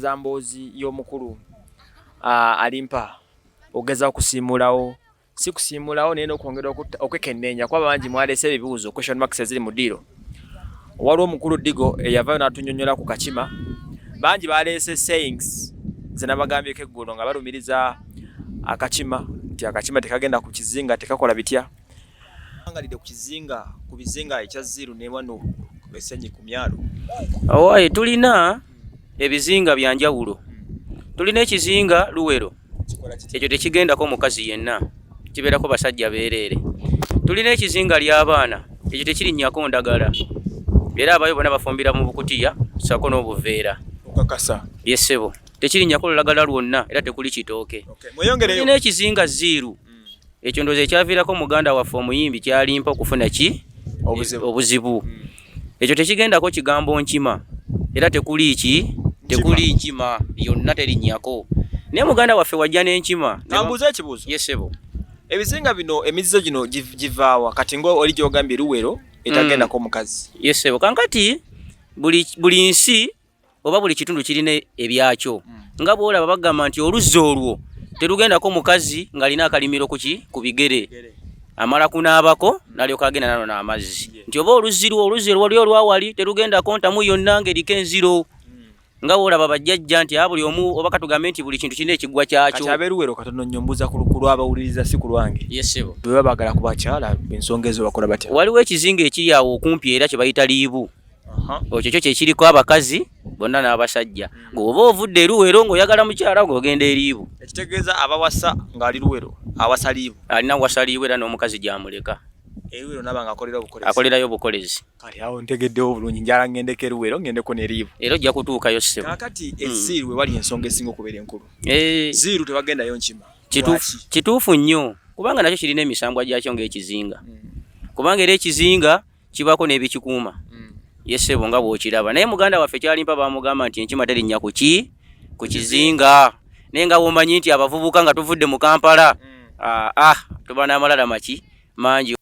za Emboozi y'omukulu Alimpa ogeza okusiimulawo si kusiimulawo naye n'okwongera okwekenneenya kwaba bangi mwaleese ebibuuzo question marks eziri mu ddiiro. Waliwo omukulu Digo eyavayo n'atunnyonnyola ku Kakima, bangi baleese sayings ze nabagambyeko eggulo nga balumiriza Akakima nti Akakima tekagenda ku Kiziinga tekakola bitya. Angalidde ku Kiziinga ku bizinga ekya Ziiru ne wano Essenyi ku myalo. Awaye tulina ebizinga bya njawulo. Tulina ekizinga Luwero. Ekyo tekigendako mukazi yenna. Kibeerako basajja beereere. Tulina ekizinga ly'abaana. Ekyo tekirinnyako ndagala. Era abayo bonna bafumbira mu bukutiya sako n'obuveera. Okakasa. Yesebo. Tekirinnyako lulagala lwonna era tekuli kitooke. Mweyongereyo. Tulina ekizinga Ziiru. Ekyo ndoze ekyaviirako muganda waffe omuyimbi ky'Alimpa okufuna ki? Obuzibu. Ekyo tekigendako kigambo nkima. Era tekuli ki? Tekuli nkima yonna terinnyako. Naye muganda waffe wajja n'enkima. Nambuuza ekibuuzo. Yesebo. Ebizinga bino emizizo gino givaawa kati ngo oli gy'ogambye Luwero etagendako omukazi. Yesebo. Kankati buli nsi oba buli kitundu kirina ebyakyo. Nga bw'olaba bagamba nti oluzzi olwo terugendako mukazi ng'alina akalimiro ku bigere. Amala kunaabako n'alyoka agenda nano n'amazzi. Nti oba oluzzi lwali olwawali terugendako ntamu yonna ng'eriko enziro. Nga bw'olaba bajjajja nti buli omu oba katugambe nti buli kintu kirina ekigwa kyakyo. Kati ab'e Luwero katono nnyo mbuuza ku lw'abawuliriza si ku lwange. Yesebo. Bwe baba baagala ku bakyala ensonga ezo bakola batya? Waliwo ekizinga ekiri awo okumpi era kye bayita Liibu. Ekyo kye kiriko abakazi bonna n'abasajja. Ng'oba ovudde e Luwero ng'oyagala mukyala ng'ogenda e Liibu. Ekitegeeza abawasa ng'ali Luwero awasa Liibu. Alina wasa Liibu era n'omukazi gy'amuleka. Luwero naba ng'akolera obukolezi. Akolerayo obukolezi. Kati awo ntegeddewo bulungi njala ngendeko e Luwero ngendeko ne Liibu. Era ojja kutuukayo ssebo. Kaakati Ziiru we wali ensonga esinga okubeera enkulu. Ziiru tebagendayo nkima. Kituufu nnyo kubanga nakyo kirina emisambwa gyakyo ng'ekizinga. Kubanga era ekizinga kibaako n'ebikikuuma. Yesebo nga bw'okiraba. Naye muganda waffe ky'Alimpa bamugamba nti enkima terinnya ku kizinga. Naye nga bw'omanyi nti abavubuka nga tuvudde mu Kampala tuba n'amalala mangi.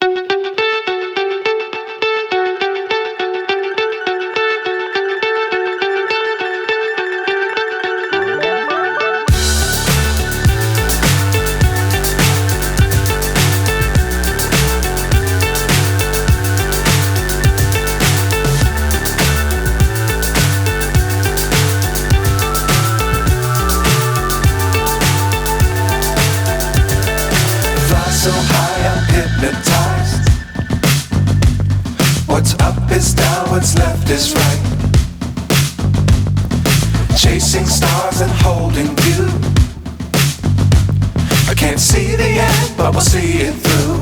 So high I'm hypnotized. What's up is down, what's left is right. Chasing stars and holding you. I can't see the end, but we'll see it through.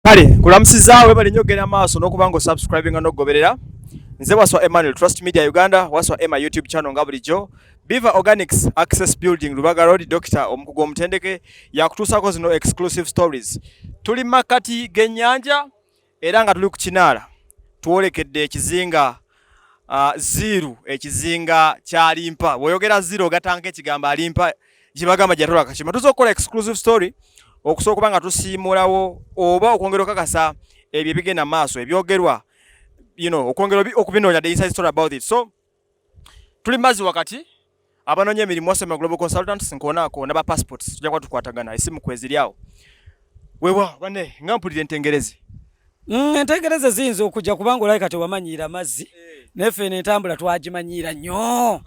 Kale kulamusizaawe bali nyogera maaso n'okubanga subscribing n'ogoberera. Nze waswa Emmanuel Trust Media Uganda, waswa Emma YouTube channel nga bulijjo. Biva Organics Access Building Lubaga Road, Dr. Omukugu Omutendeke yakutuusako zino exclusive stories. Tuli makati g'ennyanja era nga tuli ku kinaala. Tuwolekedde ekizinga ziru, ekizinga kya Alimpa. Bw'oyogera ziru ogatanga ekigambo Alimpa kibagamba gyatola Akakima. Tuza okukola exclusive story okusobola okuba nga tusiimulawo oba okwongera okakasa ebyo ebigenda maaso ebyogerwa, okwongera okubinoonya the inside story about it. So tuli mazzi wakati abanoonya emirimu wasema Global Consultants nkoonako n'aba passports tujja kuba tukwatagana esimu kweziri awo. Weewa banne nga mpulira entengerezi. Entengerezi ziyinza okujja kubanga olabika tewamanyiira mazzi neffe n'entambula twagimanyiira nnyo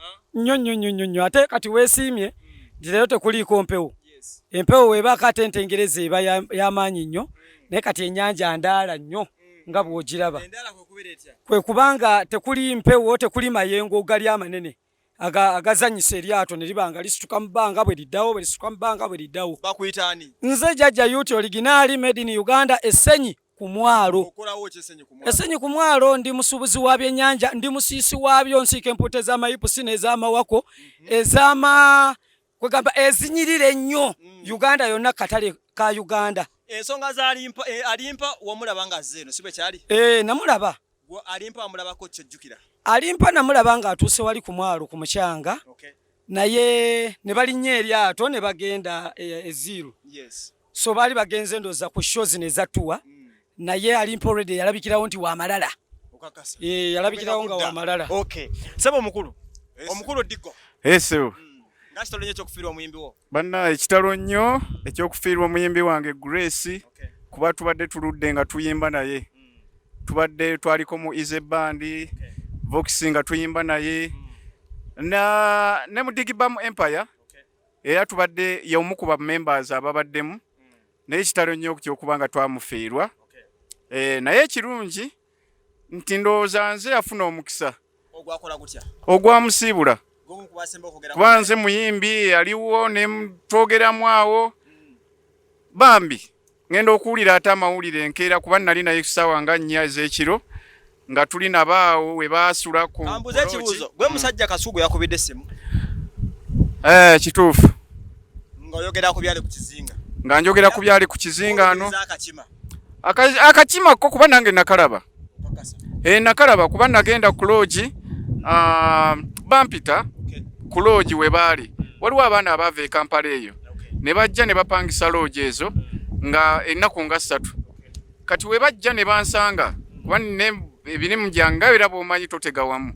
ate kati weesiimye nti leero tekuliiko mpewo. Empewo weebaako ate entengerezi eba y'amaanyi nnyo naye kati ennyanja ndaala nnyo nga bw'ogiraba. Kwe kubanga tekuli mpewo, tekuli mayengo gali amanene agazanyisa eryato ne liba nga lisituka mu bbanga bwe liddawo bwe lisituka mu bbanga bwe liddawo. Bakuyita ani? Nze Jjajja Youth original made in Uganda, Essenyi ku mwalo. Okolawo ki Essenyi ku mwalo? Essenyi ku mwalo ndi musuubuzi wa byennyanja, ndi musiisi waabyo, nsiika empuuta ez'amayipusi n'ez'amawako kwegamba ezinyirira ennyo Uganda yonna katale ka Uganda. Ensonga za Alimpa wamulaba nga azze eno si bwe kyali? Namulaba. Alimpa wamulabako kyojjukira? Alimpa namulaba ng'atuuse wali ku mwalo ku mukyanga. Naye ne balinnya eryato ne bagenda eziru. So baali bagenze ndooza ku shows ne zatuwa. Naye Alimpa already yalabikirawo nti wa malala. Okakasa? Yalabikirawo nga wa malala. Okay. Sebo omukulu. Omukulu Diko. Eso. Ngakitalo nnyo ekyokufiirwa omuyimbi wo? Banna ekitalo nnyo ekyokufiirwa omuyimbi wange Grace kuba tubadde tuludde nga tuyimba naye. Tubadde twaliko mu Ize Band, Vox nga tuyimba naye. Ne mu Digibam Empire. Era tubadde y'omu ku ba members ababaddemu. Naye ekitalo nnyo ky'okuba nga twamufiirwa. Naye ekirungi nti ndowooza nze afuna omukisa. Ogwakola gutya? Ogwamusiibula. Kuba nze muyimbi aliwo ne twogeramu awo bambi ngenda okuwulira ate amawulire enkeera kuba nali naye kusaawa nga 4 ez'ekiro nga tuli nabaawo we baasula ku kambuza ekibuuzo gwe musajja Kasugu yakubidde essimu? Kituufu. Ng'oyogera ku byali ku Kiziinga? Nga njogera ku byali ku Kiziinga ano. Akakima ko kuba nange nakalaba. Nakalaba kuba nagenda ku lodge bampita ku lodge we baali. Waliwo abaana abaava e Kampala eyo ne bajja ne bapangisa lodge ezo nga ennaku nga 3. Kati we bajja ne bansanga kuba ebirimu gyange era bw'omanyi totega wamu.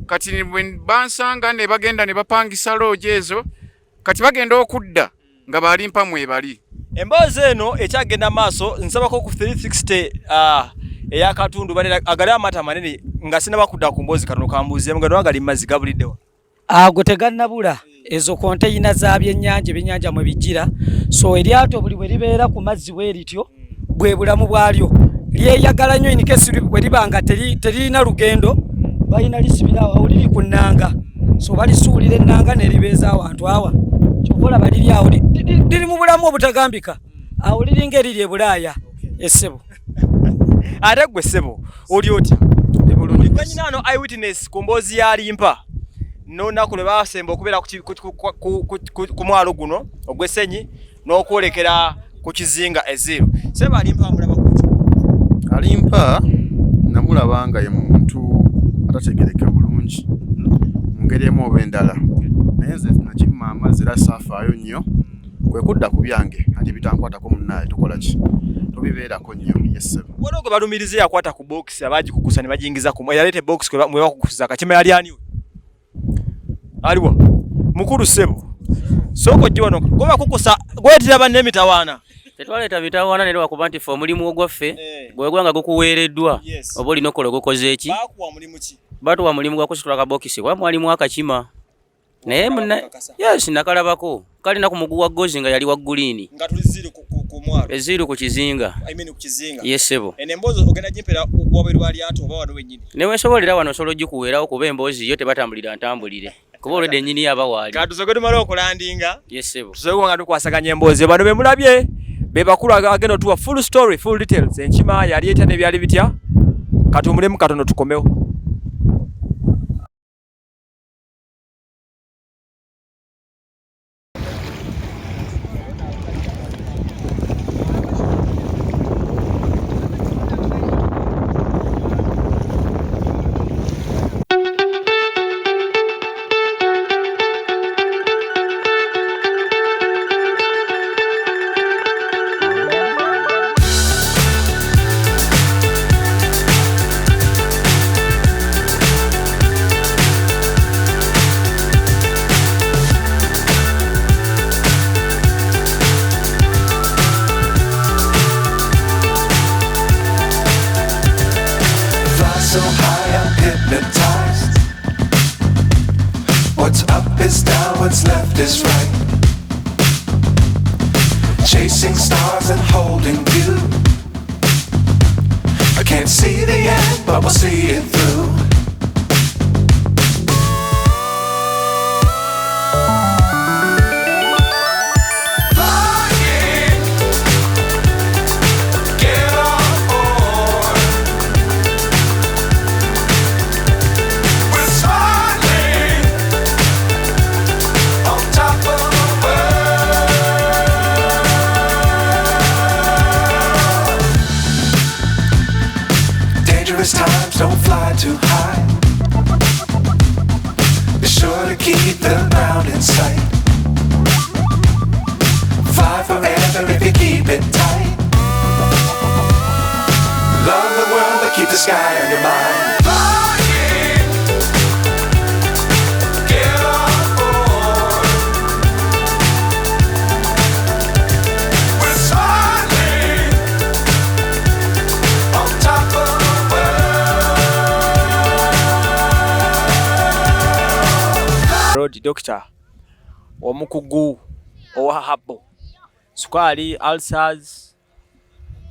Kati bansanga ne bagenda ne bapangisa lodge ezo kati bagenda okudda nga Alimpa mwebali. Emboozi eno ekyagenda maaso nsabako ku 360 eyakatundu agali amata manene nga sinabakudda ku mboozi katono kambuuzeemu nga agali mazzi gabuliddewa. Ago tegannabula ezo konteyina za byennyanja mwe bijjira. So eryato buli bwe libeera ku mazzi bwe lityo bwe bulamu bwalyo. Lyeyagala nnyo in case bwe libanga terina lugendo balina lisibira awo liri ku nnanga. So balisuulira ennanga ne libeeza awantu awa. Kyobola baliri awo liri mu bulamu obutagambika. Awo liringa eriri e Bulaaya. Essebo. Ate gwe ssebo oli otya? Kanyina ano eyewitness ku mboozi ya Alimpa n'olunaku lwe baasemba okubeera ku mwalo guno ogw'Essenyi n'okwolekera ku Kiziinga eziru. Ssebo Alimpa amulaba kuki? Alimpa namulaba nga ye muntu atategereka bulungi mu ngeri emu oba endala. Naye nze nakimma amazzi era saafaayo nnyo kwe kudda ku byange ati bitankwatako munnaye tukola ki? Tubibeerako nnyo. Yessebo. Waliwo gwe balumirize yakwata ku box abagikukusa ne bagiyingiza ku yaleeta box mwe bakukusiza Akakima yali aniwe? Aliwa mukulu ssebo soko jjo wano gwe bakukusa gwetira banne emitawaana. Tetwaleeta bitawaana ne lwakuba nti ffe omulimu ogwaffe gwegwanga gukuweereddwa oba olina okola ogukoze eki? Baakuwa mulimu ki? Batuwa mulimu gwa kusitula kabokisi wa mwalimu Akakima. Naye yes nakalabako kalina ku mugu wa gozi nga yali wa guliini nga tuli ziru ku mwalo eziru ku Kiziinga. ku Kiziinga. Yesebo. Emboozi ogenda jimpera wabweru wa Lyaato oba wano wennyini? Ne weesobolera wano solo gikuweerawo kuba emboozi yo tebatambulira ntambulire kuba olwedde ennyini yaba waali. Katusoke tumale okulandinga. Yesebo. Tusoke nga tukwasaganya emboozi bano be mulabye be bakulu agenda tuwa full story, full details. Enkima yali eta ne byali bitya. Katumulemu katono tukomewo. So high I'm hypnotized. What's up is down, what's left is right. Chasing stars and holding you. I can't see the end, but we'll see it through. Times don't fly too high. Be sure to keep the ground in sight. Fly forever if you keep it tight. Love the world but keep the sky on your mind. Doctor omukugu owa habo sukali ulcers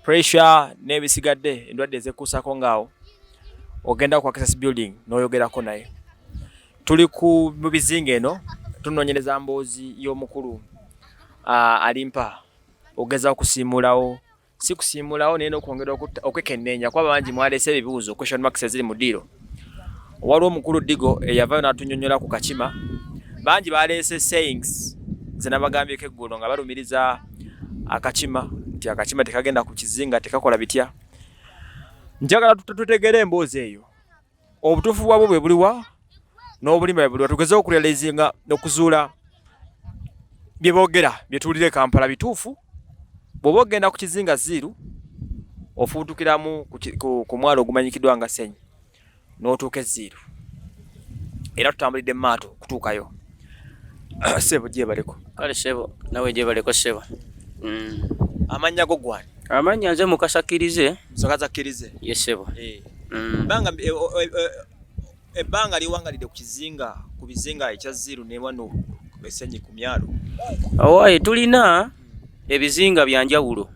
pressure nebisigadde endwadde ezekuusako ngaawo ogenda ku access building n'oyogerako naye. Tuli ku Kiziinga eno tunoonyereza Emboozi y'omukulu Alimpa ogeza okusiimulawo si kusiimulawo naye n'okwongera okwekenneenya kwaba bangi mwaleese ebibuuzo question marks eziri mu ddiiro. Waliwo omukulu Digo eyavayo n'atunyonnyola ku Kakima. Bangi baleese sayings zenabagambyeko eggulo nga balumiriza Akakima nti Akakima tekagenda ku Kiziinga tekakola bitya. Njagala tutegere Emboozi eyo obutuufu bwabwo bwe buliwa n'obulimba bwe buliwa tugeze okurealizinga n'okuzuula bye boogera bye tuwulire Kampala bituufu. Bw'oba ogenda ku Kiziinga ziiru ofuutukiramu ku mwalo ogumanyikiddwa nga Senyi n'otuuka eziiru era tutambulidde maato kutuukayo. Sebo gyebaleko kale sebo nawe gyebaleko sebo. Amannya go gwani? Amannya nze Mukasakirize. Mukasakirize Yes sebo. Banga ebbanga liwangalidde ku Kiziinga ku bizinga ekya ziiru ne wano Senyi ku myalo. Awaye tulina ebizinga bya njawulo.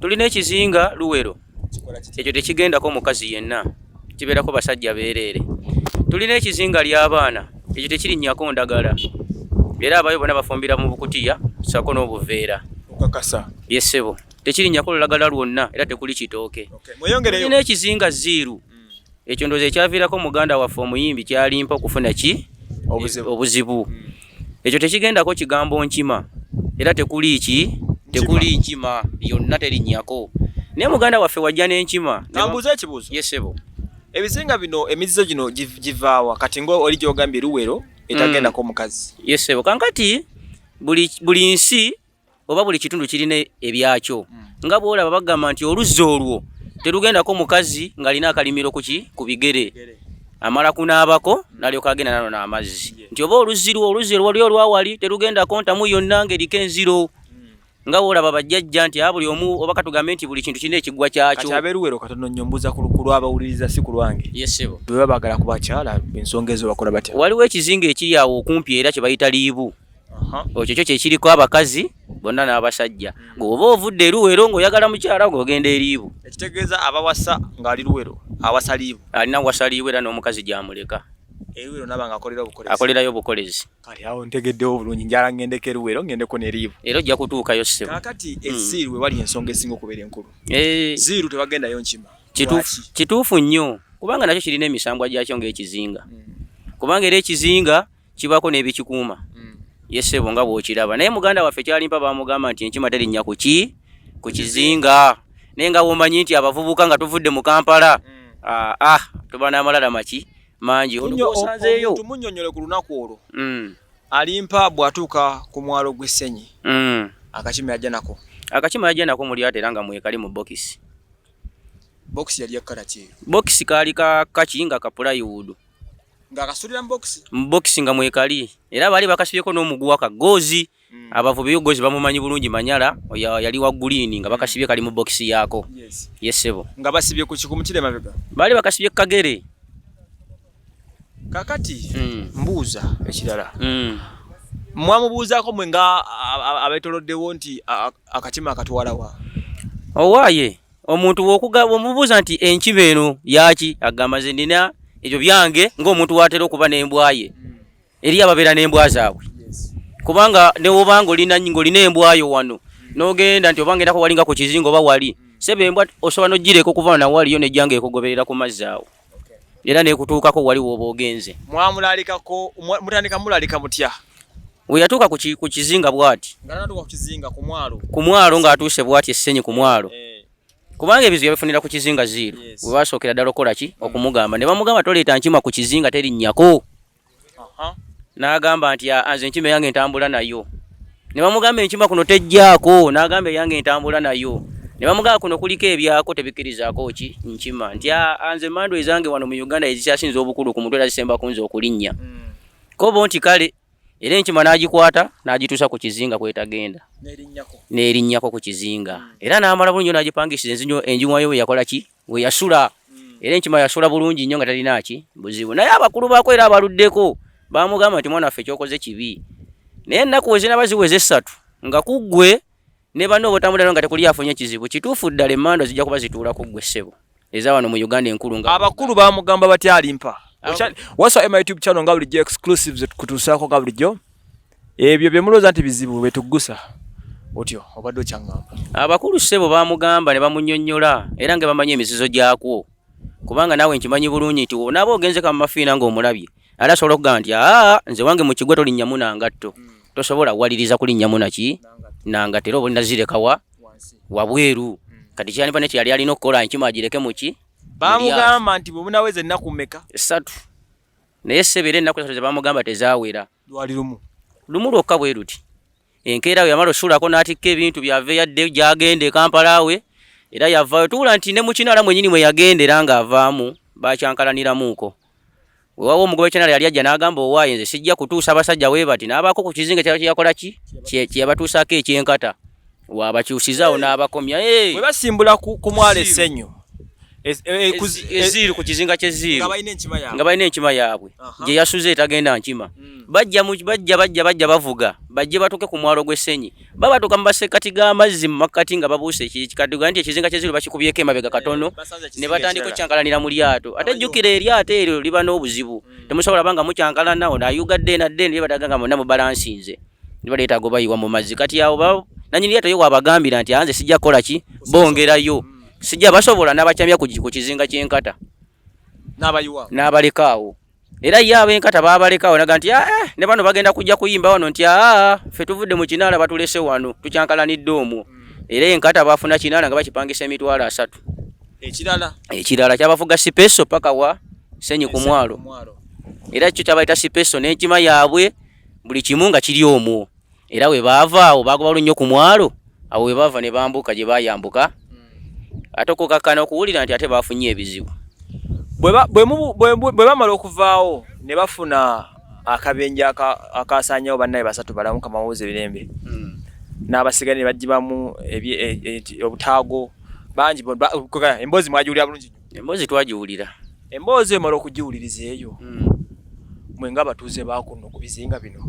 Tulina ekizinga Luwero ekyo tekigendako mukazi yenna kibeerako basajja beereere. Tulina ekizinga ly'abaana ekyo tekirinnyako ndagala era abayo bonna bafumbira mu bukutiya sako n'obuveera. Okakasa? Yes sebo tekirinnyako lulagala lwonna era tekuli kitooke. Tulina ekizinga ziiru ekyo ndowooza ekyaviirako muganda waffe omuyimbi kyalimpa okufuna ki obuzibu. Ekyo tekigendako kigambo nkima era tekuli ki tekuli nkima yonna terinnyako. Naye muganda waffe wajja n'enkima. Tambuza ekibuuzo. Yes sebo. Ebizinga bino emizizo gino givaawa kati ngo oli gy'ogambye Luwero etagendako omukazi. Yes sebo kankati buli nsi oba buli kitundu kirina ebyakyo. Nga bw'olaba bagamba nti oluzzi olwo terugendako mukazi ng'alina akalimiro ku bigere amala kunaabako n'alyoka agenda nano n'amazzi. Nti oba oluzzi lwali olwawali terugendako ntamu yonna ng'eriko enziro. Nga bw'olaba bajjajja nti buli omu oba katugambe nti buli kintu kirina ekigwa kyakyo. Kati abeeruwero katono nnyo mbuuza ku lw'abawuliriza si ku lwange. Yes sebo. Bwe baba baagala ku bakyala ensonga ezo bakola batya? Waliwo ekizinga ekiri awo okumpi era kye bayita Liibu. Ekyo kyo kiriko abakazi bonna n'abasajja. Ng'oba ovudde Luwero ng'oyagala mukyala ng'ogenda e Liibu. Ekitegeeza abawasa ng'ali Luwero awasa Liibu. Alina wasa Liibu era n'omukazi gy'amuleka. Eruwero nabanga akolera obukolezi. Akolerayo obukolezi. Kali awo ntegeddewo bulungi njala ngendeko Eruwero ngendeko ne Liivu. Era ojja kutuukayo ssebo. Kakati Ziiru we wali ensonga esinga okubeera enkulu. Ziiru tebagendayo Nkima. Kituufu nnyo kubanga nakyo kirina emisambwa gyakyo ng'ekizinga. Kubanga era ekizinga kibako n'ebikikuuma. Yesebo nga bw'okiraba. Naye muganda waffe kyalimpa baamugamba nti Enkima terinnya ku kizinga. Naye nga bw'omanyi nti abavubuka nga tuvudde mu Kampala. Tuba n'amalala maki mangi olukosanzeeyo. Tumunnyonnyole ku lunaku olwo. Alimpa bw'atuuka ku mwalo gw'Essenyi. Akakima yajja nako. Akakima yajja nako mu Lyaato era nga mwekali mu bokisi. Bokisi yali ekkala ki? Bokisi kaali kakinga ka plywood. Ng'akasulira mu bokisi? Mu bokisi nga mwekali. Era baali bakasibyeko n'omuguwa akagozi. Abavubi yogozi bamumanyi bulungi Manyala yali wa green nga bakasibye kali mu bokisi yaako. Yesebo. Nga basibye ku kikumukire mabega. Baali bakasibye kagere. Kakati mbuuza ekirala. Mwamubuuzaako mwe nga abetoloddewo nti Akakima akatwala wa? Owaaye omuntu w'omubuuza nti Enkima eno yaaki agamba nze nina ebyo byange ng'omuntu watera okuba n'embwaye eri ababeera n'embwa zaabwe. Kubanga ne wobanga olina embwayo wano n'ogenda nti obanga endako walinga ku kizinga oba wali sebe embwa osobola n'ogireka okuva na waliyo n'ejjanga ekogoberera ku mazzi awo era n'ekutuukako wali w'oba ogenze. Mwamulalikako mutandika mulalika mutya? We yatuuka ku kizinga bw'ati. Nga natuuka ku kizinga ku mwalo. Ku mwalo ng'atuuse bw'ati Essenyi ku mwalo. Kubanga ebizibu yabifunira ku kizinga Ziiru. We basookera ddala okukola ki? Okumugamba. Ne bamugamba toleeta Nkima ku kizinga terinnyako. N'agamba nti nze Enkima yange entambula nayo. Ne bamugamba Enkima kuno tejjaako. N'agamba yange entambula nayo. Ne bamugamba kuno kuliko ebyako tebikkirizaako ki Nkima. Nti nze mando ezange wano mu Uganda ezikyasinza obukulu ku mutwe era zisemba kunze okulinnya. Kobo nti kale era Enkima n'agikwata n'agituusa ku kizinga kwetagenda. N'erinnyako ku kizinga. Era n'amala bulungi n'agipangisiza enjumwayo we yakola ki? We yasula. Era Enkima yasula bulungi nnyo nga talina ki buzibu. Naye abakulu baako era abaluddeko baamugamba nti mwana waffe kyokoze kibi. Naye ennaku we zinaba ziweze 3 nga kuggwe ne banno obutambulira nga tekuli afunye kizibu. Kituufu ddala emmando zijja kuba zituula ku ggwe ssebo. Eza wano mu Uganda enkulu nga abakulu baamugamba batya Alimpa. Wasa my YouTube channel nga bulijjo exclusives kutuusaako nga bulijjo. Ebyo bye mulooza nti bizibu betuggusa. Otyo obadde okyangamba. Abakulu ssebo baamugamba ne bamunnyonnyola era nga bamanyi emizizo gyakwo. Kubanga naawe nkimanyi bulungi nti onaaba ogenze ka mafiina ng'omulabye. Ala asobola okugamba nti nze wange mu kigwa tolinnyamu nangatto. Tosobola waliriza kulinnyamu naki nangatto era oba olina zireka wabweru. Kati Kyalimpa ne kyali alina okukola Enkima agireke mu ki? Baamugamba nti bwe munaweza ennaku mmeka? 3. Naye ssebo era ennaku 3 ze baamugamba tezaawera. Lwali lumu. Lumu lwokka bwe luti. Enkeera we yamala osulako n'atikka ebintu byave yadde gyagende Kampala we era yavaayo tuula nti ne mu Kinala mwennyini mwe yagendera ng'avaamu bakyankalaniiramuuko. Wewawo omugobe Kinala yali ajja n'agamba owaaye nze sijja kutuusa abasajja we bati n'abaako ku kizinga kyakola ki? Kyeyabatuusaako ekyenkata. Waabakyusizaawo n'abakomya. Bwe basimbula ku mwalo Essenyu. Ziiru ku kizinga ky'Eziiru nga balina Enkima yaabwe gye yasuze etagenda Nkima. Bajja bavuga bajje batuuke ku mwalo gw'Essenyi. Babatuuka mu masekkati g'amazzi mu makkati nga babuuse ekikadduga nti ekizinga ky'Eziiru bakikubyeko emabega katono ne batandika okyankalanira mu Lyaato. Ate jjukira Lyaato eryo liba n'obuzibu. Temusobola banga mukyankalana onayugadde nadde ne bataganga monna mubalansinze. Ne baleeta gobayiwa mu mazzi. Kati awo nannyini Lyaato yo waabagambira nti nze sijja kukola ki? Bongerayo. Sijja basobola n'abakyamya ku kizinga ky'enkata n'abalekaawo. Era ye ab'enkata baabalekaawo naga nti ne bano bagenda kujja kuyimba wano nti ffe tuvudde mu Kinala batulese wano tukyankalanidde omwo. Era enkata baafuna Kinala nga bakipangisa emitwalo 3. Ekirala kyabafuga sipeso paka wa Ssenyi ku mwalo. Era kyo kyabayita sipeso n'Enkima yaabwe buli kimu nga kiri omwo. Era we baava awo bagoba olunnyo ku mwalo awo we baava ne bambuka gye baayambuka. Ate okukakkana okuwulira nti ate baafunye ebizibu. Bwe bamala okuvaawo ne bafuna akabenje akasaanyawo bannaye 3 balamu kamawuze ebirembe. N'abasigaye ne bagibamu obutaago bangi. Emboozi mwagiwulira bulungi nnyo? Emboozi twagiwulira. Emboozi emala okugiwuliriza eyo mwe nga batuuze baakuno ku bizinga bino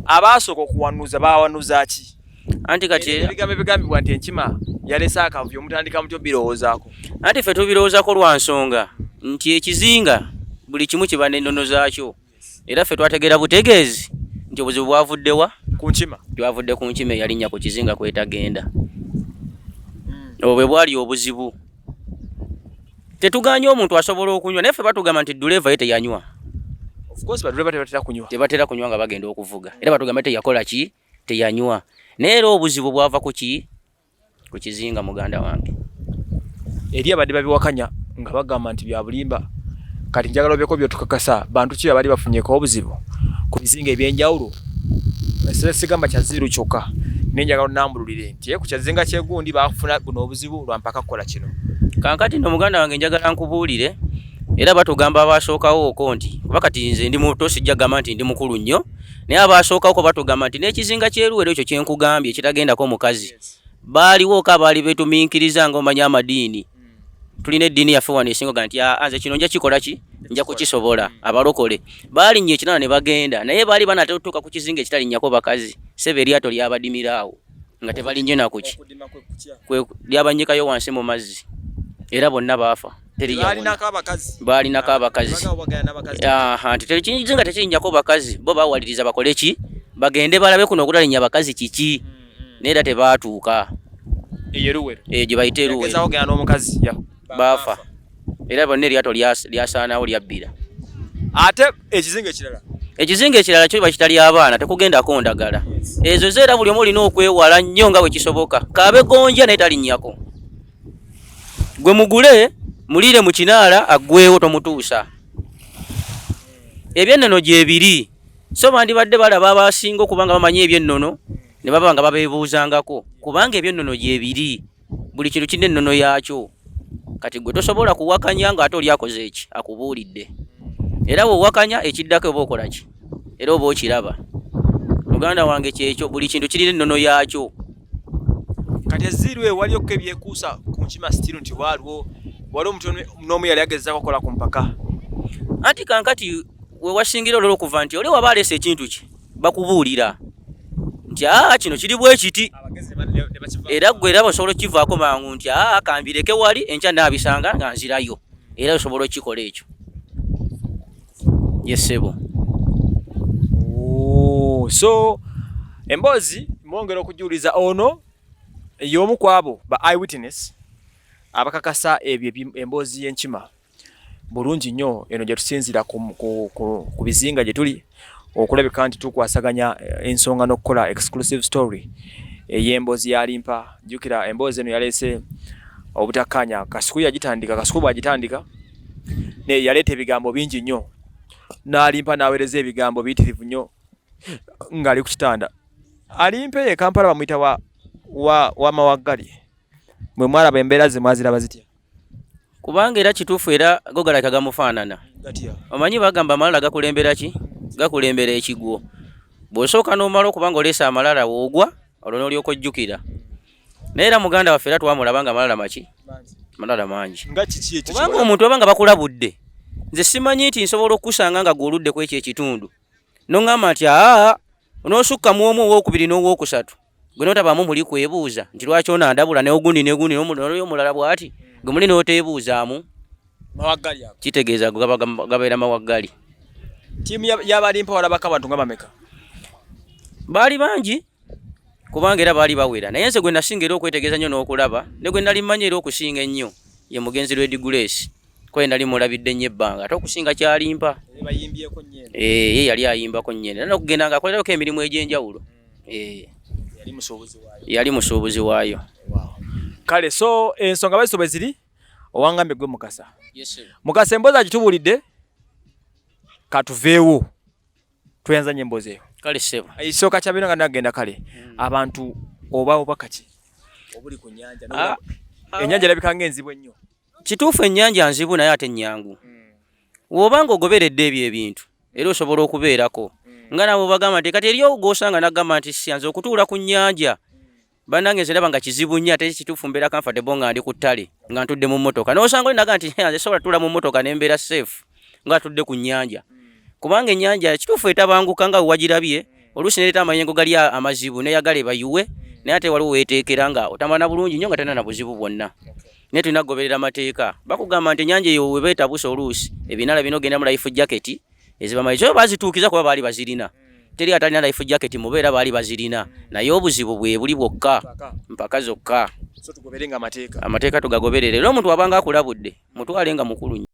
abaasooka okuwanuuza baawanuuza ki? Anti kati ebigambo ebigambibwa nti Enkima yalese akavuyo mutandika mutyo birowoozaako. Anti ffe tubirowoozako lwa nsonga nti ekizinga buli kimu kiba n'ennono zaakyo. Era ffe twategeera butegeezi nti obuzibu bwavuddewa ku nkima. Bwavudde ku nkima eyalinnya ku kizinga kwetagenda. Obwo bwe bwali obuzibu. Tetuganye omuntu asobola okunywa naye ffe batugamba nti duleva ye teyanywa. Of course baduleva tebatera kunywa. Tebatera kunywa nga bagenda okuvuga. Era batugamba teyakola ki? Teyanywa. Naye era obuzibu bwava ku ki? Ku kizinga muganda wange. Eri abadde babiwakanya nga bagamba nti bya bulimba. Kati njagala obyeko byotukakasa bantu ki abali bafunyeko obuzibu ku bizinga ebyenjawulo. Sigamba kya ziru kyokka. Nenjagala onnambululire nti ku kizinga ky'egundi baafuna buno obuzibu lwa mpaka kukola kino. Kankati no muganda wange njagala nkubuulire era batugamba abasookawo oko nti kuba kati nze ndi muto sijja gamba nti ndi mukulu nnyo naye abasookawo ko batugamba nti n'ekizinga ky'eruwero ekyo kye nkugambye ekitagendako mukazi baaliwo ko abaali beetumiikiriza ng'omanya amadiini. Tulina eddiini yaffe wano esinga nti nze kino nja kikola ki? Nja kukisobola. Abalokole baalinnye ekinaana ne bagenda naye baali banatera okutuuka ku kizinga ekitalinnyako bakazi. Ssebe Lyaato lyabadimiraawo nga tebalinnye na kuki lyabanyikayo wansi mu mazzi era bonna baafa. Baalinako abakazi. Nti tekizinga tekirinnyako bakazi bo baawaliriza bakole ki? Bagende balabe kuno okutalinnya bakazi kiki naye era tebaatuuka. Gye bayita eruwero baafa era bonna Lyaato lyasaanawo lyabbira. Ate ekizinga ekirala kyo bakitali abaana tekugendako ndagala. Ezo zeera buli omu olina okwewala nnyo nga bwe kisoboka. Kabegonja naye talinnyako. Gwe mugule mulire mu kinaala aggwewo tomutuusa. Ebyennono gyebiri. So bandibadde balaba abasinga okubanga bamanyi ebyennono ne baba nga babeebuuzangako kubanga ebyennono gyebiri. Buli kintu kirina ennono yaakyo. Kati gwe tosobola kuwakanya nga ate oli akoze eki akubuulidde. Era bw'owakanya ekiddako oba okola ki? Era oba okiraba. Muganda wange kyekyo buli kintu kirina ennono yaakyo. Kati ezirwe waliyo ko ebyekuusa ku nkima stiru nti waliwo omuntu n'omu yali agezaako okukola ku mpaka. Anti kankati we wasingira olwo okuva nti oli waba aleese ekintu ki bakubuulira nti kino kiri bwe kiti era ggwe era osobola okkivaako mangu nti kambireke wali enkya naabisanga nga nzirayo era osobola okikola ekyo. Yesebo. So Emboozi mwongera okujuliza ono y'omu ku abo ba eyewitness abakakasa ebyo Emboozi y'enkima bulungi nnyo eno gye tusinzira ku bizinga gye tuli okulabika nti tukwasaganya ensonga n'okukola exclusive story ey'Emboozi ya Alimpa. Jjukira Emboozi eno yaleese obutakkaanya kasuku bw'agitandika ne yaleeta ebigambo bingi nnyo n'Alimpa n'aweereza ebigambo biyitirivu nnyo ng'ali ku kitanda. Alimpa ye Kampala bamuyita wa mawaggali. Mwe mwalaba embeera ze mwaziraba zitya? Kubanga era kituufu era go galabika gamufaanana. Omanyi bagamba amalala gakulembera ki? Gakulembera ekigwo. Bw'osooka n'omala okubanga oleese amalala woogwa olwo n'olyoka ojjukira. Naye era muganda waffe era twamulaba nga amalala maki? Amalala mangi. Kubanga omuntu obanga bakulabudde nze simanyi nti nsobola okukusanga nga gw'oludde ku ekyo ekitundu n'oŋŋamba nti onoosukka mu omu owookubiri n'owookusatu gwe n'otabaamu muli kwebuuza nti lwaki onandabula n'ogundi n'omulala bw'ati gwe muli n'oteebuuzaamu kitegeeza gabeera mawaggali. Ttiimu y'Abalimpa walabako abantu nga bameka? Baali bangi kubanga era baali bawera naye nze gwe nasinga era okwetegeeza nnyo n'okulaba ne gwe nali mmanyi era okusinga ennyo ye mugenzi Red Grace kwe nali mulabidde nnyo ebbanga ate okusinga ky'Alimpa ye yali ayimbako nnyene n'okugenda nga akolerako emirimu egy'enjawulo. Yali musuubuzi waayo. Kale so ensonga baziso bwe ziri owangambye gwe Mukasa. Mukasa Emboozi agitubuulidde katuveewo tuyanza nnyo Emboozi eyo. Kale ssebo ekisooka kya bino nga nagenda kale abantu oba kaki obuli ku nnyanja ennyanja erabika ng'enzibu ennyo. Kituufu ennyanja nzibu naye ate nnyangu. W'obanga ogoberedde ebyo ebintu era osobola okubeerako nga nabo bagamba nti kati eriyo gw'osanga n'agamba nti siyanze okutuula ku nnyanja bannange nze ndaba nga kizibu nnyo ate kituufu mbeera comfortable nga ndi ku ttale nga ntudde mu mmotoka n'osanga oli naga nti nze sobola tuula mu mmotoka ne mbeera safe nga atudde ku nnyanja kubanga ennyanja kituufu etabanguka nga wagirabye oluusi nereeta amayengo gali amazibu neyagala ebayuwe naye ate waliwo weeteekera nga otamana bulungi nnyo nga tena na buzibu bwonna. naye tulina kugoberera amateeka. Bakugamba nti ennyanja eyo webeetabusa oluusi ebinala bino genda mu life jacket ezibamala ekyo bazituukiza kuba baali bazirina. Teri atalina life jacket mubeera baali bazirina, naye obuzibu bwe buli bwokka mpaka zokka. So tugoberenga amateeka. Amateeka tugagoberere. Era omuntu wabanga akulabudde mutwale nga mukulu nnyo.